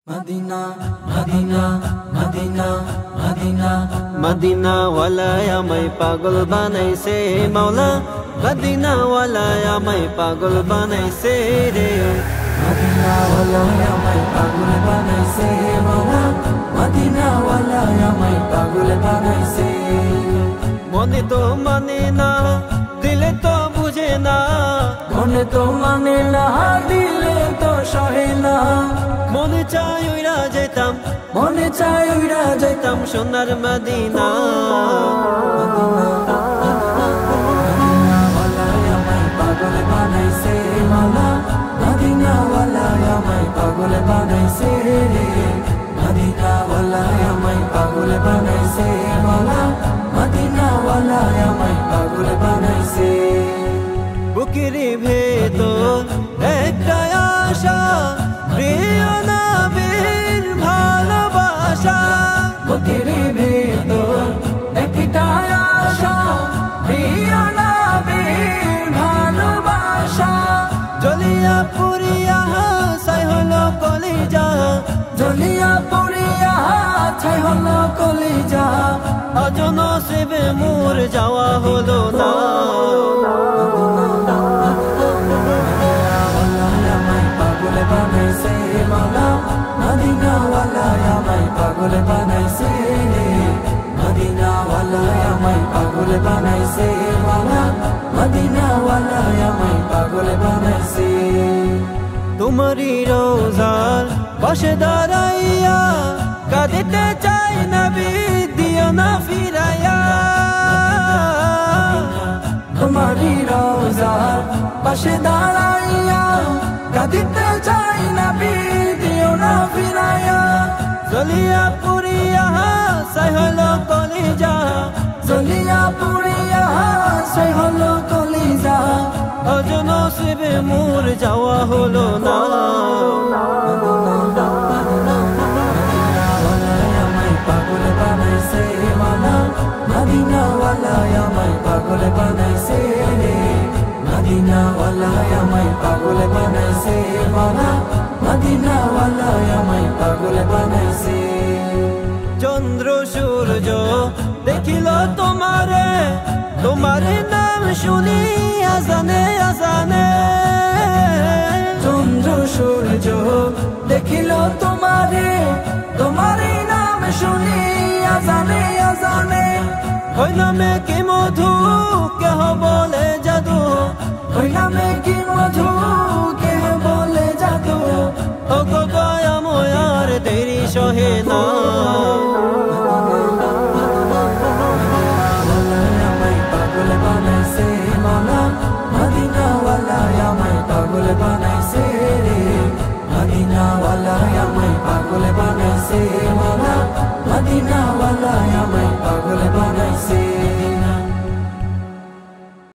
Medina Medina Medina Medina Medina ওয়ালায় আমায় পাগল বানাইছে মাওলা, মদিনা ওয়ালায় আমায় পাগল বানাইছে রে। মদিনা ওয়ালায় আমায় পাগল বানাইছে মাওলা, মদিনা ওয়ালায় আমায় পাগল বানাইছে। মনে তো মানে না, দিলে তো বুঝে না, মনে তো মানে না, দিলে তো সহে না। মনে চাই উইরা যেতাম, মনে চাই উইরা যেতাম সোনার মদিনা। মদিনা ওয়ালায় আমায় পাগল বানাইছে মাওলা, মদিনা ওয়ালায় আমায় পাগল বানাইছে রে। মদিনা ওয়ালায় আমায় পাগল বানাইছে মাওলা, মদিনা ওয়ালায় আমায় পাগল বানাইছে। বুকের ভেতর একটা আশা, প্রিয় নবীর ভালোবাসা। বুকের ভেতর একটা আশা, প্রিয় নবীর ভালোবাসা। জ্বলিয়া পুরিয়া ছাই হলো কলিজা, জ্বলিয়া পুড়িয়া ছাই হলো কলিজা। আজ নসিবে মোর যাওয়া হলো না। পাগল বানাইছে মাওলা, মদিনা ওয়ালায় আমায় পাগল বানাইছে রে। মদিনা ওয়ালায় আমায় পাগল বানাইছে মাওলা, মদিনা ওয়ালায় আমায় পাগল বানাইছে। তোমারি রোজার পাশে দাঁড়াইয়া কাঁদিতে চাই নবী, দিও না ফিরাইয়া। তোমারি রওজার পাশে দাঁড়াইয়া কাঁদিতে চাই নবী, দিও না ফিরাইয়া। জ্বলিয়া পুরিয়া ছাই হলো কলিজা, জ্বলিয়া পুড়িয়া ছাই হলো কলিজা। আজ নসিবে মোর যাওয়া হলো না। পাগল বানাইছে মাওলা, মদিনা ওয়ালায় আমায় পাগল বানাইছে রে। মদিনা ওয়ালায় আমায় পাগল বানাইছে মাওলা, মদিনা ওয়ালায় আমায় পাগল বানাইছে। চন্দ্র সূর্য দেখিল তোমারে, তোমারে নাম শুনি আজানে আজানে। চন্দ্র সূর্য দেখিল তোমারে, তোমারে নাম শুনি আজানে আজানে। ওই নামে কি মধু, কেহ বলে জাদু, ওই নামে কি মধু, কেহ বলে জাদু। ও গো দয়াময় আর দেরি সহে না। আমায় পাগল বানাইছে মাওলা, মদিনা ওয়ালায় আমায় পাগল বানাইছে রে। মদিনা ওয়ালায় আমায় পাগল বানাইছে মাওলা, মদিনা ওয়ালায় আমায় পাগল বানাইছে।